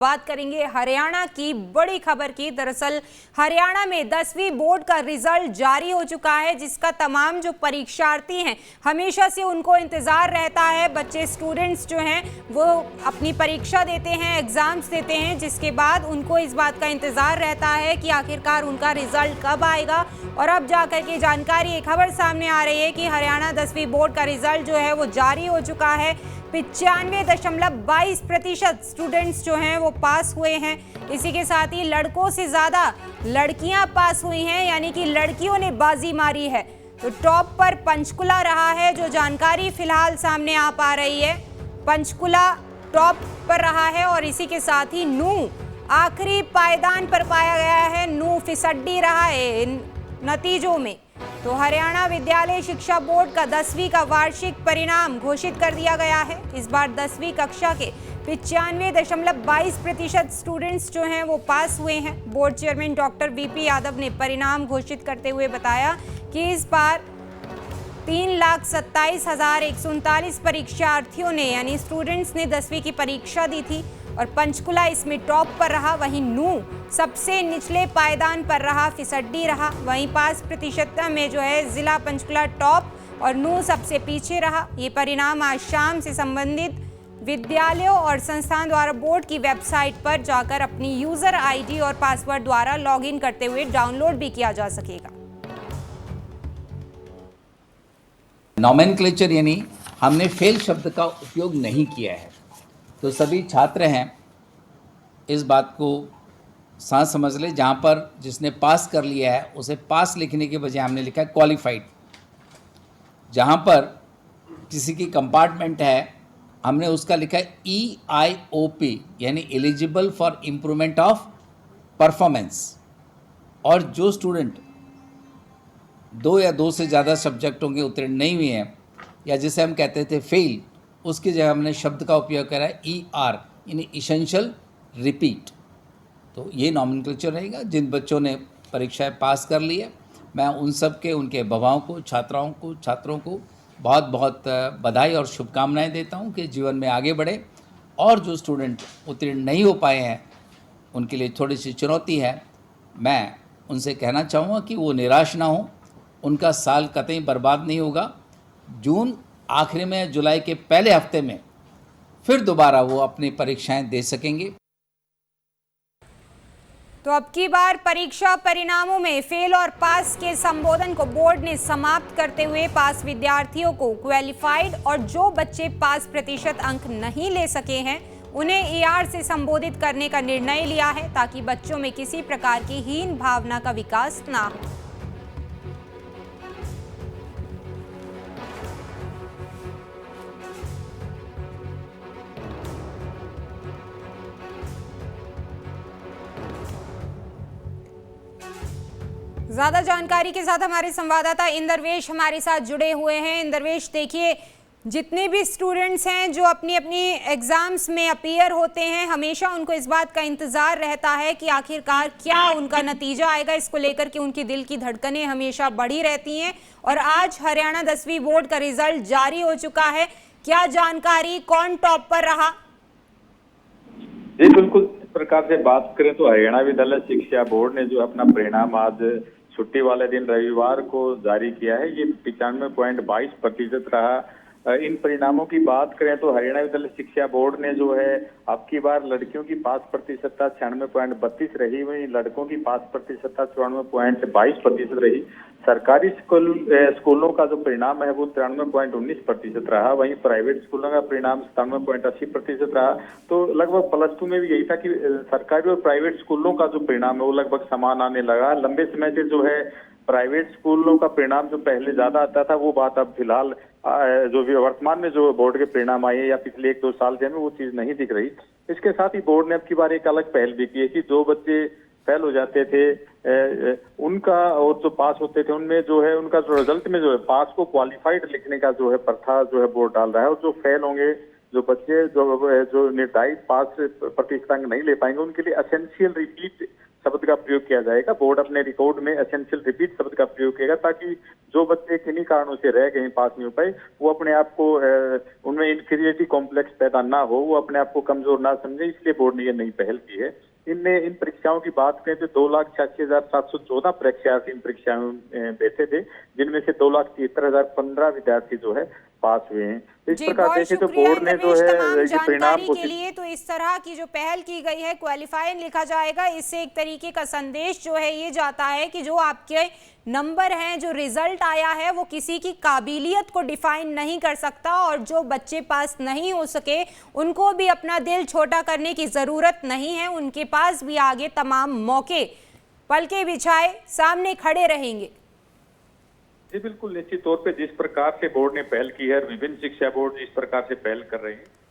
बात करेंगे हरियाणा की बड़ी खबर की। दरअसल हरियाणा में 10वीं बोर्ड का रिजल्ट जारी हो चुका है, जिसका तमाम जो परीक्षार्थी हैं हमेशा से उनको इंतजार रहता है। बच्चे स्टूडेंट्स जो हैं वो अपनी परीक्षा देते हैं, एग्जाम्स देते हैं, जिसके बाद उनको इस बात का इंतजार रहता है कि आखिरकार उनका रिजल्ट कब आएगा। और अब जाकर के जानकारी, एक खबर सामने आ रही है कि हरियाणा 10वीं बोर्ड का रिजल्ट जो है वो जारी हो चुका है। 95.22% स्टूडेंट्स जो हैं वो पास हुए हैं। इसी के साथ ही लड़कों से ज़्यादा लड़कियां पास हुई हैं, यानी कि लड़कियों ने बाजी मारी है। तो टॉप पर पंचकुला रहा है, जो जानकारी फिलहाल सामने आ पा रही है। पंचकुला टॉप पर रहा है और इसी के साथ ही नूंह आखिरी पायदान पर पाया गया है। नूंह फिसड्डी रहा है इन नतीजों में। तो हरियाणा विद्यालय शिक्षा बोर्ड का 10वीं का वार्षिक परिणाम घोषित कर दिया गया है। इस बार 10वीं कक्षा के 95.22% स्टूडेंट्स जो हैं वो पास हुए हैं। Board chairman doctor VP Yadav ने परिणाम घोषित करते हुए बताया कि इस बार 3,27,139 परीक्षार्थियों ने, यानी स्टूडेंट्स ने 10वीं की परीक्षा दी थी और पंचकुला इसमें टॉप पर रहा। वहीं नूंह सबसे निचले पायदान पर रहा, फिसड्डी रहा। वहीं पास प्रतिशतता में जो है जिला पंचकुला टॉप और नूंह सबसे पीछे रहा। ये परिणाम आज शाम से संबंधित विद्यालयों और संस्थान द्वारा बोर्ड की वेबसाइट पर जाकर अपनी यूजर आईडी और पासवर्ड द्वारा लॉगिन करते हुए डाउनलोड भी किया जा सकेगा। नॉमेनक्लेचर यानी हमने फेल शब्द का उपयोग नहीं किया है, तो सभी छात्र हैं इस बात को साथ समझ ले। जहाँ पर जिसने पास कर लिया है उसे पास लिखने के बजाय हमने लिखा है क्वालिफाइड। जहाँ पर किसी की कंपार्टमेंट है हमने उसका लिखा है EIOP यानी eligible for improvement of performance. और जो स्टूडेंट 2 या 2 से ज़्यादा सब्जेक्टों के उत्तीर्ण नहीं हुए हैं या जिसे हम कहते थे फेल, उसकी जगह हमने शब्द का उपयोग करा है ER यानी इसेंशियल रिपीट। तो ये नॉमेनक्लेचर रहेगा। जिन बच्चों ने परीक्षाएं पास कर ली है, मैं उन सब के, उनके अभिभावकों को, छात्रों को बहुत बहुत बधाई और शुभकामनाएं देता हूं कि जीवन में आगे बढ़े। और जो स्टूडेंट उत्तीर्ण नहीं हो पाए हैं उनके लिए थोड़ी सी चुनौती है। मैं उनसे कहना चाहूँगा कि वो निराश ना हो, उनका साल कतई बर्बाद नहीं होगा। जून आखिर में, जुलाई के पहले हफ्ते में फिर दोबारा वो अपनी परीक्षाएं दे सकेंगे। तो अब की बार परीक्षा परिणामों में फेल और पास के संबोधन को बोर्ड ने समाप्त करते हुए पास विद्यार्थियों को क्वालिफाइड और जो बच्चे पास प्रतिशत अंक नहीं ले सके हैं उन्हें ER से संबोधित करने का निर्णय लिया है, ताकि बच्चों में किसी प्रकार की हीन भावना का विकास ना हो। ज्यादा जानकारी के साथ हमारे संवाददाता इंदरवेश हमारे साथ जुड़े हुए हैं। इंदरवेश, देखिए, जितने भी स्टूडेंट्स हैं जो अपनी अपनी एग्जाम्स में अपीयर होते हैं, हमेशा उनको इस बात का इंतजार रहता है कि आखिरकार क्या उनका नतीजा आएगा। इसको लेकर के उनकी दिल की धड़कनें हमेशा बढ़ी रहती हैं। और आज हरियाणा 10वीं बोर्ड का रिजल्ट जारी हो चुका है। क्या जानकारी, कौन टॉप पर रहा? जी बिल्कुल, इस प्रकार से बात करें तो हरियाणा विद्यालय शिक्षा बोर्ड ने जो अपना परिणाम आज छुट्टी वाले दिन रविवार को जारी किया है, ये 95.22% रहा। इन परिणामों की बात करें तो हरियाणा विद्यालय शिक्षा बोर्ड ने जो है अब की बार लड़कियों की पास प्रतिशतता 96.32 रही, वहीं लड़कों की पास प्रतिशतता 94.22% रही। सरकारी स्कूलों का जो परिणाम है वो 93.19% रहा, वहीं प्राइवेट स्कूलों का परिणाम 97.80% रहा। तो लगभग +2 में भी यही था कि सरकारी और प्राइवेट स्कूलों का जो परिणाम है वो लगभग समान आने लगा। लंबे समय से जो है प्राइवेट स्कूलों का परिणाम जो पहले ज्यादा आता था, वो बात अब फिलहाल जो भी वर्तमान में जो बोर्ड के परिणाम आए या पिछले 1-2 साल से हमें वो चीज नहीं दिख रही। इसके साथ ही बोर्ड ने अब की बार एक अलग पहल भी की है कि जो बच्चे फेल हो जाते थे उनका, और जो पास होते थे उनमें जो है उनका जो रिजल्ट में जो है पास को क्वालिफाइड लिखने का जो है प्रथा जो है बोर्ड डाल रहा है। और जो फेल होंगे, जो बच्चे जो निर्धारित पास प्रतिशत अंक नहीं ले पाएंगे, उनके लिए एसेंशियल रिपीट शब्द का प्रयोग किया जाएगा। बोर्ड अपने रिकॉर्ड में एसेंशियल रिपीट शब्द का प्रयोग करेगा, ताकि जो बच्चे किन्हीं कारणों से रह गए, पास नहीं हो पाए, वो अपने आप को उनमें इंफीरियरिटी कॉम्प्लेक्स पैदा ना हो, वो अपने आप को कमजोर ना समझे। इसलिए बोर्ड ने ये नई पहल की है। इन परीक्षाओं की बात करें तो 2,86,714 परीक्षार्थी इन परीक्षाओं में बैठे थे, जिनमें से 2,73,015 विद्यार्थी जो है पास हुए हैं। इस जी, प्रकार बहुत देखें तो शुक्रिया बोर्ड ने जो रमेश है तमाम ये परिणाम जानकारी के घोषित। लिए। तो इस तरह की जो पहल की गई है, क्वालिफाई लिखा जाएगा, इससे एक तरीके का संदेश जो है ये जाता है कि जो आपके नंबर हैं, जो रिजल्ट आया है, वो किसी की काबिलियत को डिफाइन नहीं कर सकता, और जो बच्चे पास नहीं हो सके उनको भी अपना दिल छोटा करने की जरूरत नहीं है। उनके पास भी आगे तमाम मौके पलके बिछाए सामने खड़े रहेंगे। जी बिल्कुल, निश्चित तौर पे जिस प्रकार से बोर्ड ने पहल की है, विभिन्न शिक्षा बोर्ड जिस प्रकार से पहल कर रहे हैं,